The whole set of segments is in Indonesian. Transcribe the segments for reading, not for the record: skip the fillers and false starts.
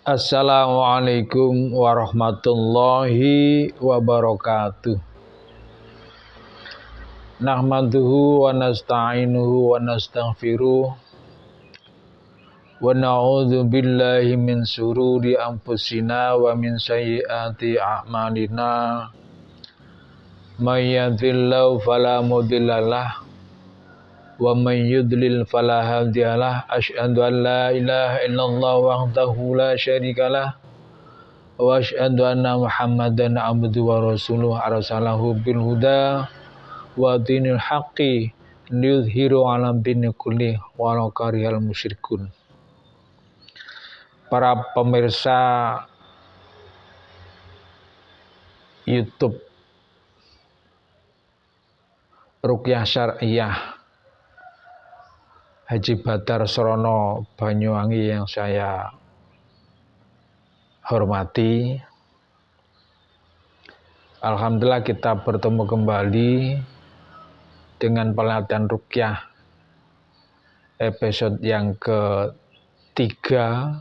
Assalamualaikum warahmatullahi wabarakatuh. Nahmaduhu wa nasta'inuhu wa nastaghfiruh wa na'udzu billahi min sururi anfusina wa min sayyiati a'malina. May yahdihillahu fala mudhillalah wa may yudlil fala hadiyalah. Asyhadu an la ilaha illallah wahdahu la syarikalah wa asyhadu anna Muhammadan abduhu wa rasuluh arsalahu bil huda wa dinil haqqi liyudhiru 'ala dini kulli walau karihal musyrikun. Para pemirsa YouTube Ruqyah Syar'iyah Haji Badar Srono Banyuwangi yang saya hormati, alhamdulillah kita bertemu kembali dengan pelatihan ruqyah episode yang ketiga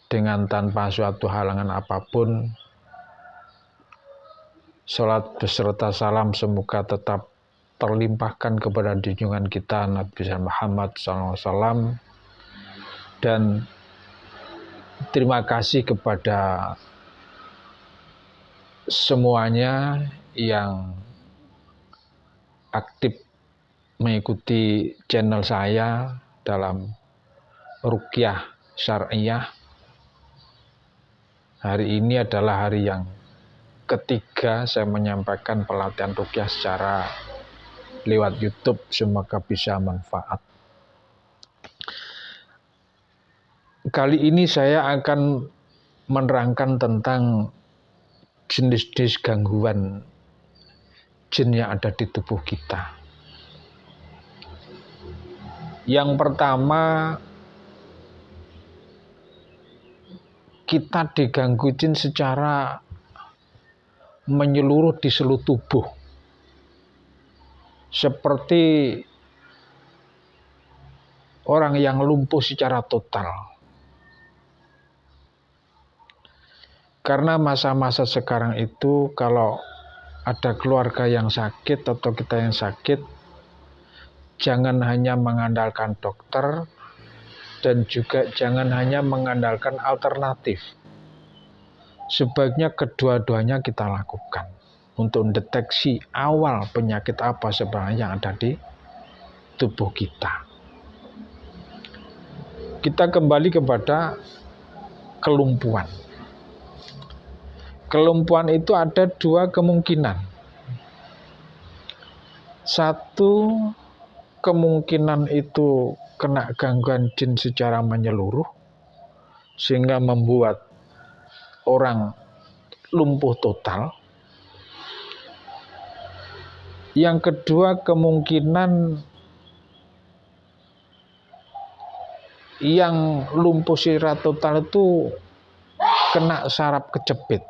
dengan tanpa suatu halangan apapun. Salat beserta salam semoga tetap terlimpahkan kepada junjungan kita Nabi Muhammad SAW, dan terima kasih kepada semuanya yang aktif mengikuti channel saya dalam Ruqyah Syar'iyah. Hari ini adalah hari yang ketiga saya menyampaikan pelatihan ruqyah secara lewat YouTube, semoga bisa manfaat. Kali ini saya akan menerangkan tentang jenis-jenis gangguan jin yang ada di tubuh kita. Yang pertama, kita diganggu jin secara menyeluruh di seluruh tubuh, seperti orang yang lumpuh secara total. Karena masa-masa sekarang itu kalau ada keluarga yang sakit atau kita yang sakit, jangan hanya mengandalkan dokter dan juga jangan hanya mengandalkan alternatif. Sebaiknya kedua-duanya kita lakukan untuk mendeteksi awal penyakit apa sebenarnya yang ada di tubuh kita. Kita kembali kepada kelumpuhan. Kelumpuhan itu ada dua kemungkinan. Satu, kemungkinan itu kena gangguan jin secara menyeluruh sehingga membuat orang lumpuh total. Yang kedua, kemungkinan yang lumpuh secara total itu kena saraf kejepit.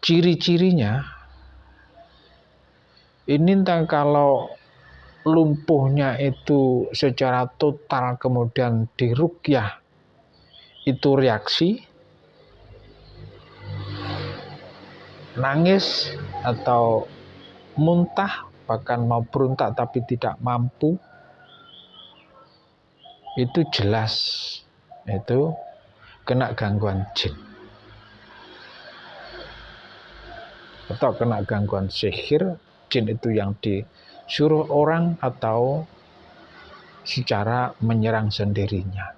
Ciri-cirinya ini kalau lumpuhnya itu secara total kemudian diruqyah itu reaksi, nangis atau muntah, bahkan mau berontak tapi tidak mampu, itu jelas itu kena gangguan jin atau kena gangguan sihir. Jin itu yang disuruh orang atau secara menyerang sendirinya.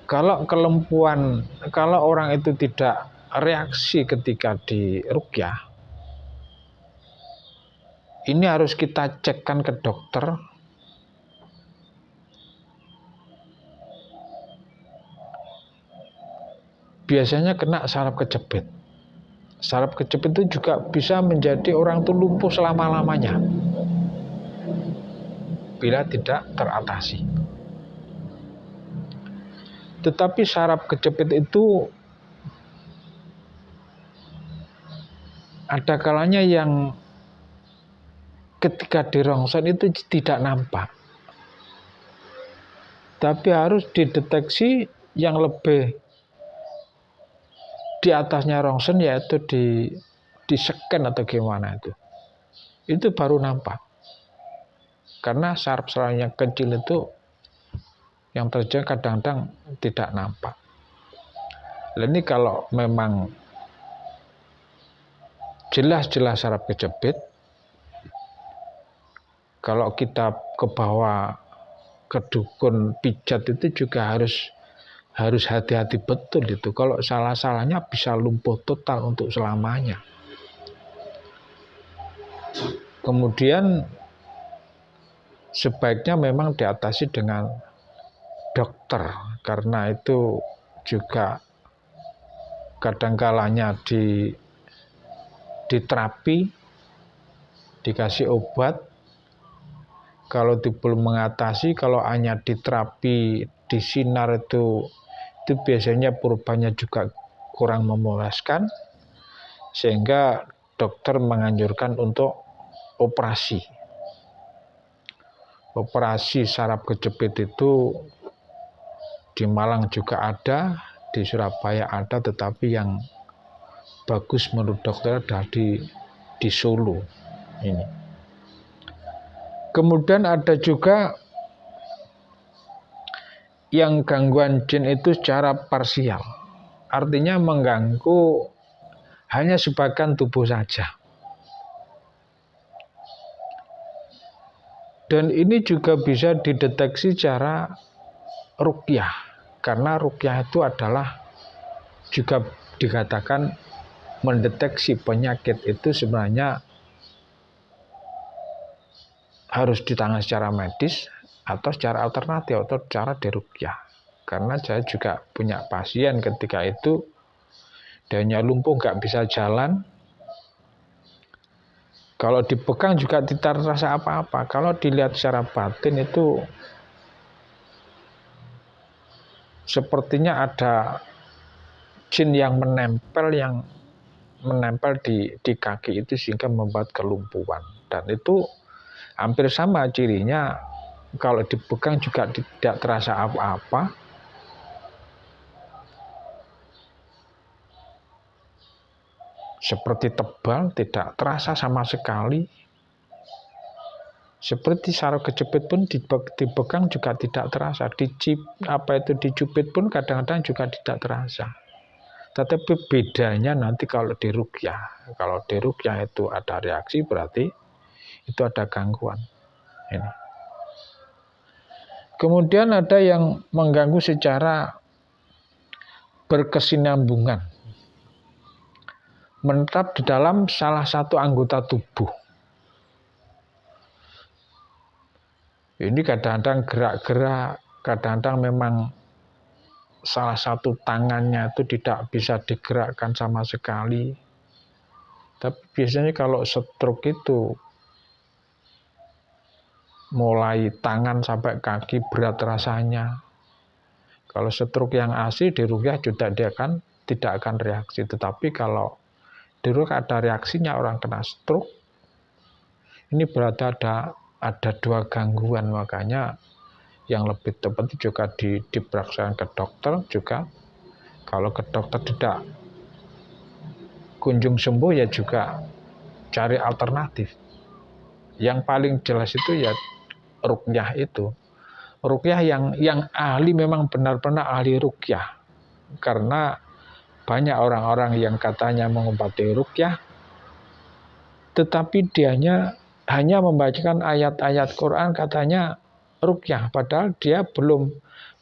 Kalau kelumpuhan, kalau orang itu tidak reaksi ketika diruqyah, ini harus kita cekkan ke dokter. Biasanya kena saraf kejepit. Saraf kejepit itu juga bisa menjadi orang itu lumpuh selama-lamanya bila tidak teratasi. Tetapi saraf kejepit itu ada kalanya yang ketika di rongsen itu tidak nampak. Tapi harus dideteksi yang lebih di atasnya rongsen, yaitu di scan atau gimana itu. Itu baru nampak. Karena saraf-saraf yang kecil itu yang terjadi kadang-kadang tidak nampak. Ini kalau memang jelas-jelas saraf kejepit, kalau kita ke bawah ke dukun pijat itu juga harus hati-hati betul itu. Kalau salah-salahnya bisa lumpuh total untuk selamanya. Kemudian sebaiknya memang diatasi dengan dokter, karena itu juga kadang-kalanya diterapi, dikasih obat. Kalau itu belum mengatasi, kalau hanya diterapi, disinar itu biasanya perubahannya juga kurang memuaskan, sehingga dokter menganjurkan untuk operasi. Operasi saraf kejepit itu di Malang juga ada, di Surabaya ada, tetapi yang bagus menurut dokter adalah di Solo ini. Kemudian ada juga yang gangguan jin itu secara parsial, artinya mengganggu hanya sebagian tubuh saja. Dan ini juga bisa dideteksi secara ruqyah, karena ruqyah itu adalah juga dikatakan mendeteksi penyakit itu sebenarnya harus ditangani secara medis atau secara alternatif atau cara diruqyah. Karena saya juga punya pasien ketika itu dia lumpuh, nggak bisa jalan. Kalau dipegang juga tidak terasa apa-apa. Kalau dilihat secara batin itu sepertinya ada jin yang menempel di kaki itu sehingga membuat kelumpuhan. Dan itu hampir sama cirinya, kalau dipegang juga tidak terasa apa-apa. Seperti tebal, tidak terasa sama sekali. Seperti saraf kejepit pun dipegang juga tidak terasa. Dicubit pun kadang-kadang juga tidak terasa. Tetapi bedanya nanti kalau diruqyah. Kalau diruqyah itu ada reaksi, berarti itu ada gangguan. Ini. Kemudian ada yang mengganggu secara berkesinambungan, menetap di dalam salah satu anggota tubuh. Ini kadang-kadang gerak-gerak, kadang-kadang memang salah satu tangannya itu tidak bisa digerakkan sama sekali. Tapi biasanya kalau stroke itu mulai tangan sampai kaki berat rasanya. Kalau stroke yang asli diruqyah juga dia tidak akan reaksi. Tetapi kalau diruqyah ada reaksinya, orang kena stroke, ini berarti ada dua gangguan. Makanya yang lebih tepat juga diperiksakan ke dokter juga. Kalau ke dokter tidak kunjung sembuh, ya juga cari alternatif. Yang paling jelas itu ya ruqyah itu. Ruqyah yang ahli memang benar-benar ahli ruqyah. Karena banyak orang-orang yang katanya mengobati ruqyah, tetapi dianya hanya membacakan ayat-ayat Quran katanya ruqyah, padahal dia belum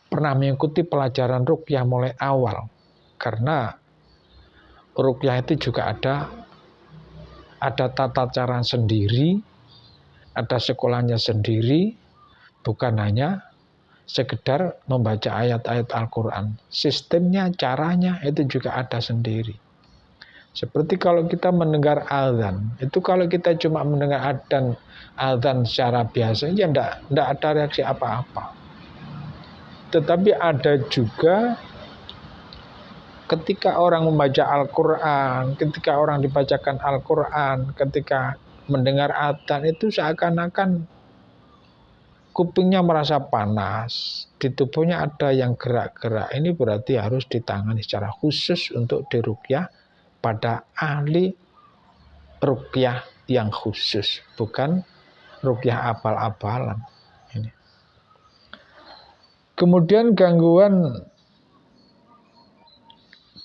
pernah mengikuti pelajaran ruqyah mulai awal. Karena ruqyah itu juga ada tata cara sendiri, ada sekolahnya sendiri, bukan hanya sekedar membaca ayat-ayat Al-Quran. Sistemnya, caranya itu juga ada sendiri. Seperti kalau kita mendengar azan, itu kalau kita cuma mendengar azan secara biasa, ya tidak ada reaksi apa-apa. Tetapi ada juga ketika orang membaca Al-Quran, ketika orang dibacakan Al-Quran, ketika mendengar adzan itu seakan-akan kupingnya merasa panas, di tubuhnya ada yang gerak-gerak. Ini berarti harus ditangani secara khusus untuk diruqyah pada ahli ruqyah yang khusus, bukan ruqyah abal-abalan. Ini. Kemudian gangguan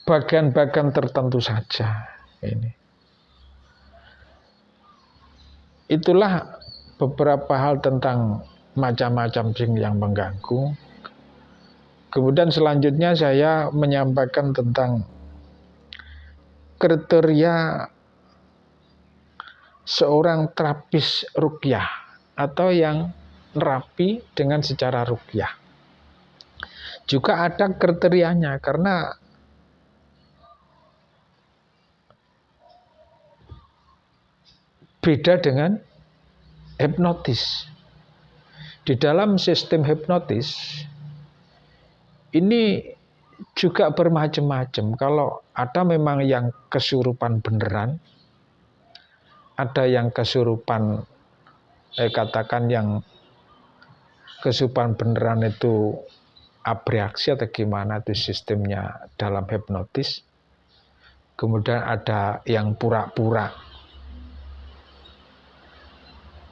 bagian-bagian tertentu saja. Ini. Itulah beberapa hal tentang macam-macam jin yang mengganggu. Kemudian selanjutnya saya menyampaikan tentang kriteria seorang terapis ruqyah atau yang nerapi dengan secara ruqyah. Juga ada kriterianya karena beda dengan hipnotis. Di dalam sistem hipnotis ini juga bermacam-macam. Kalau ada memang yang kesurupan beneran, ada yang kesurupan katakan yang kesurupan beneran itu abreaksi atau gimana itu sistemnya dalam hipnotis. Kemudian ada yang pura-pura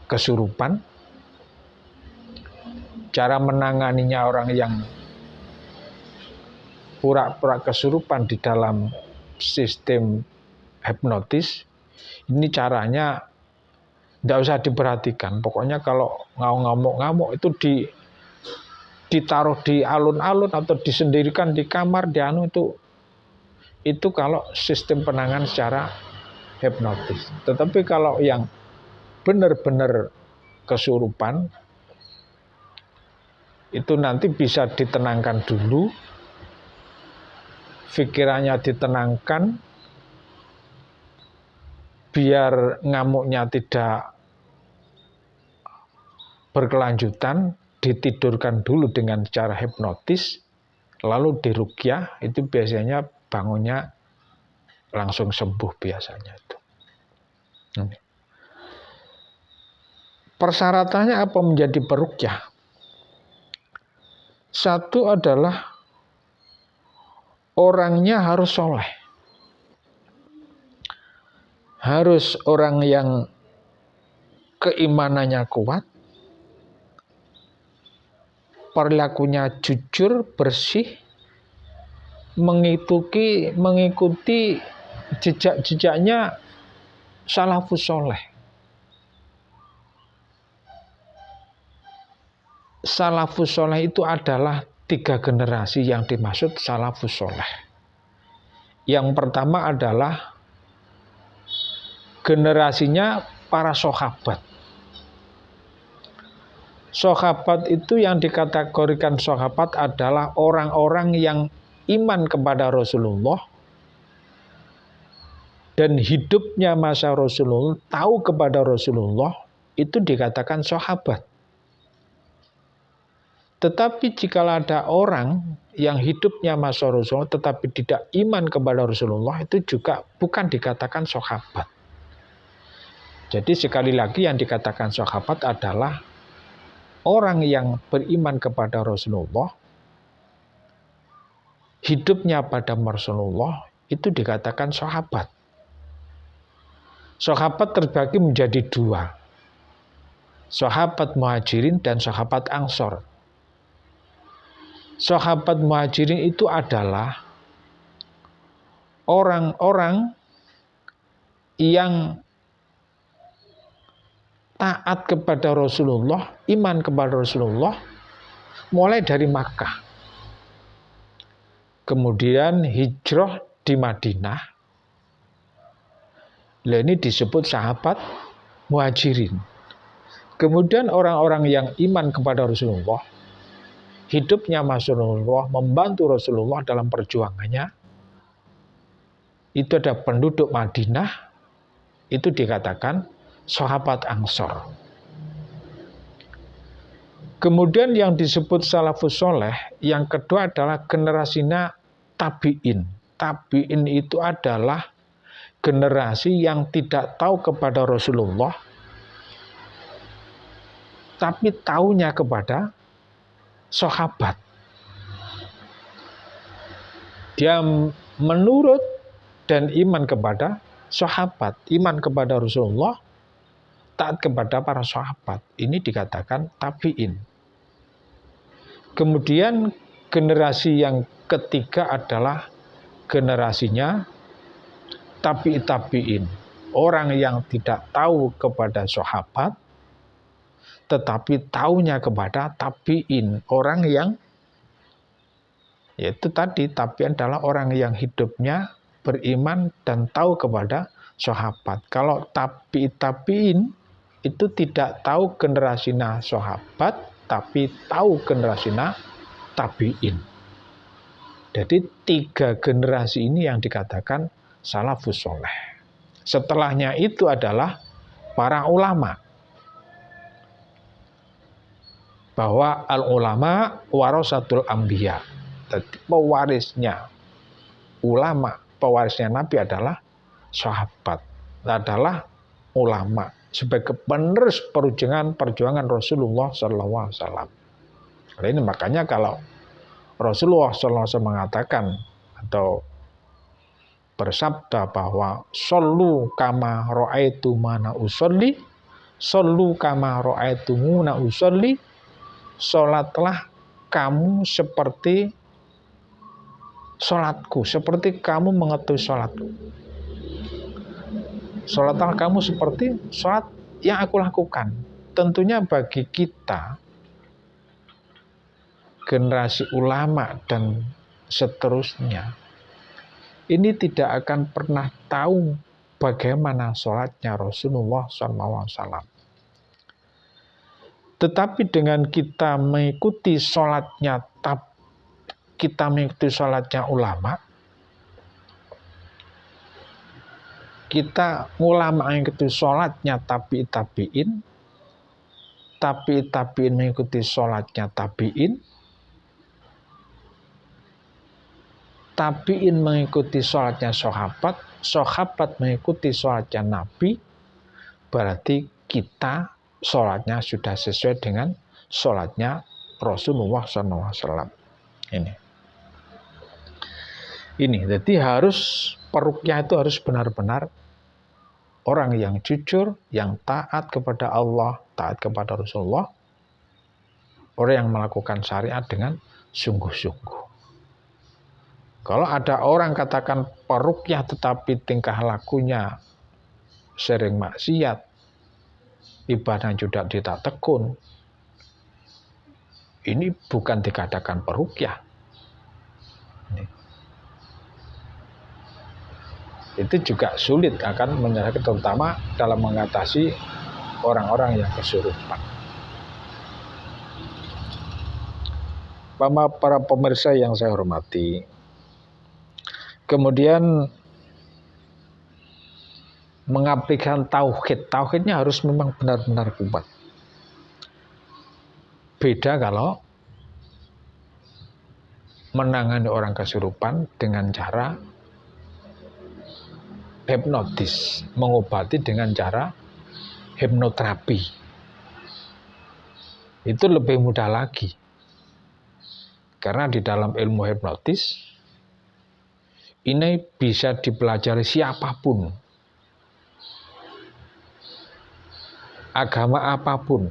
kesurupan. Cara menanganinya orang yang pura-pura kesurupan di dalam sistem hipnotis, ini caranya tidak usah diperhatikan. Pokoknya kalau ngamuk-ngamuk itu ditaruh di alun-alun atau disendirikan di kamar, di anu itu kalau sistem penanganan secara hipnotis. Tetapi kalau yang benar-benar kesurupan, itu nanti bisa ditenangkan dulu, pikirannya ditenangkan, biar ngamuknya tidak berkelanjutan, ditidurkan dulu dengan cara hipnotis, lalu diruqyah, itu biasanya bangunnya langsung sembuh biasanya itu. Persyaratannya apa menjadi peruqyah? Satu adalah orangnya harus soleh. Harus orang yang keimanannya kuat, perilakunya jujur, bersih, mengikuti jejak-jejaknya salafus soleh. Salafus soleh itu adalah 3 generasi yang dimaksud salafus soleh. Yang pertama adalah generasinya para sahabat. Sahabat itu yang dikategorikan sahabat adalah orang-orang yang iman kepada Rasulullah dan hidupnya masa Rasulullah, tahu kepada Rasulullah, itu dikatakan sahabat. Tetapi jika ada orang yang hidupnya masa Rasulullah tetapi tidak iman kepada Rasulullah, itu juga bukan dikatakan sahabat. Jadi sekali lagi yang dikatakan sahabat adalah orang yang beriman kepada Rasulullah, hidupnya pada Rasulullah, itu dikatakan sahabat. Sahabat terbagi menjadi 2. Sahabat Muhajirin dan sahabat Ansor. Sahabat Muhajirin itu adalah orang-orang yang taat kepada Rasulullah, iman kepada Rasulullah, mulai dari Makkah. Kemudian hijrah di Madinah. Ini disebut sahabat Muhajirin. Kemudian orang-orang yang iman kepada Rasulullah, hidupnya Rasulullah, membantu Rasulullah dalam perjuangannya, itu ada penduduk Madinah, itu dikatakan sahabat Ansor. Kemudian yang disebut salafus soleh, yang kedua adalah generasinya tabi'in. Tabi'in itu adalah generasi yang tidak tahu kepada Rasulullah, tapi taunya kepada sahabat. Dia menurut dan iman kepada sahabat, iman kepada Rasulullah, taat kepada para sahabat. Ini dikatakan tabi'in. Kemudian generasi yang ketiga adalah generasinya tabi'in. Orang yang tidak tahu kepada sahabat, tetapi taunya kepada tabi'in. Orang yang, yaitu tadi, tabi'in adalah orang yang hidupnya beriman dan tahu kepada sahabat. Kalau tabi'in itu tidak tahu generasinya sahabat, tapi tahu generasinya tabi'in. Jadi 3 generasi ini yang dikatakan salafus soleh. Setelahnya itu adalah para ulama. Bahwa al-ulama warasatul anbiya. Jadi pewarisnya ulama, pewarisnya Nabi adalah sahabat, adalah ulama sebagai penerus perjuangan Rasulullah SAW. Ini makanya kalau Rasulullah SAW mengatakan atau bersabda bahwa sallu kama ra'aitu mana usolli, sallu kama ra'aitu muna usolli, sholatlah kamu seperti sholatku, seperti kamu mengetahui sholatku. Sholatlah kamu seperti sholat yang aku lakukan. Tentunya bagi kita, generasi ulama dan seterusnya, ini tidak akan pernah tahu bagaimana sholatnya Rasulullah SAW. Tetapi dengan kita mengikuti sholatnya ulama, kita ulama mengikuti sholatnya tabi'in mengikuti sholatnya tabi'in mengikuti sholatnya sahabat mengikuti sholatnya Nabi, berarti kita sholatnya sudah sesuai dengan sholatnya Rasulullah SAW. Ini, jadi peruqyah itu harus benar-benar orang yang jujur, yang taat kepada Allah, taat kepada Rasulullah, orang yang melakukan syariat dengan sungguh-sungguh. Kalau ada orang katakan peruqyah tetapi tingkah lakunya sering maksiat, ibadah juga tidak tekun, ini bukan dikatakan peruqyah. Itu juga sulit akan menyerahkan, terutama dalam mengatasi orang-orang yang kesurupan. Para pemirsa yang saya hormati, kemudian mengaplikasikan tauhidnya harus memang benar-benar kuat. Beda kalau menangani orang kesurupan dengan cara hipnotis, mengobati dengan cara hipnoterapi. Itu lebih mudah lagi. Karena di dalam ilmu hipnotis, ini bisa dipelajari siapapun, agama apapun.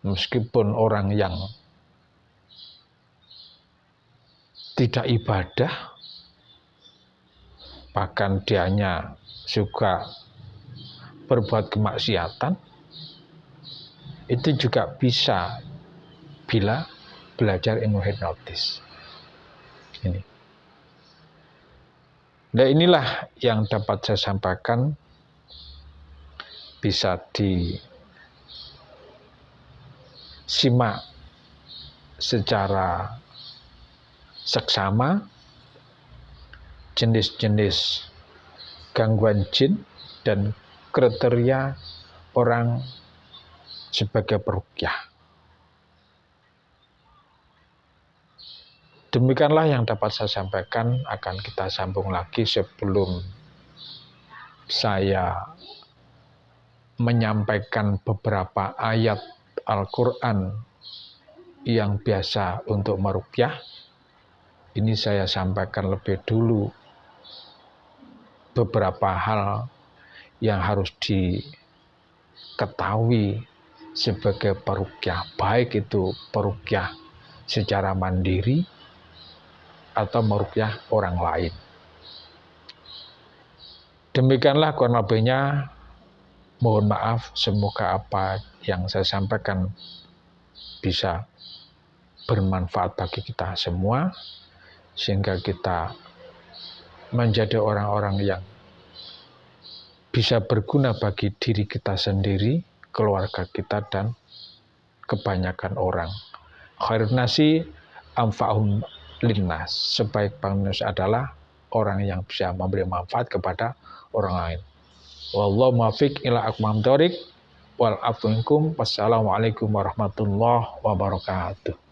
Meskipun orang yang tidak ibadah, bahkan dianya juga berbuat kemaksiatan, itu juga bisa bila belajar ilmu hipnotis. Nah, inilah yang dapat saya sampaikan, bisa disimak secara seksama jenis-jenis gangguan jin dan kriteria orang sebagai peruqyah. Demikianlah yang dapat saya sampaikan, akan kita sambung lagi sebelum saya menyampaikan beberapa ayat Al-Quran yang biasa untuk meruqyah. Ini saya sampaikan lebih dulu beberapa hal yang harus diketahui sebagai peruqyah, baik itu peruqyah secara mandiri atau meruqyah orang lain. Demikianlah kurang lebihnya. Mohon maaf, semoga apa yang saya sampaikan bisa bermanfaat bagi kita semua, sehingga kita menjadi orang-orang yang bisa berguna bagi diri kita sendiri, keluarga kita, dan kebanyakan orang. Khairun nasi anfa'hum linnas. Sebaik manusia adalah orang yang bisa memberi manfaat kepada orang lain. Wallahu muwaffiq ila aqwamit thoriq wal afu minkum. Wassalamualaikum warahmatullahi wabarakatuh.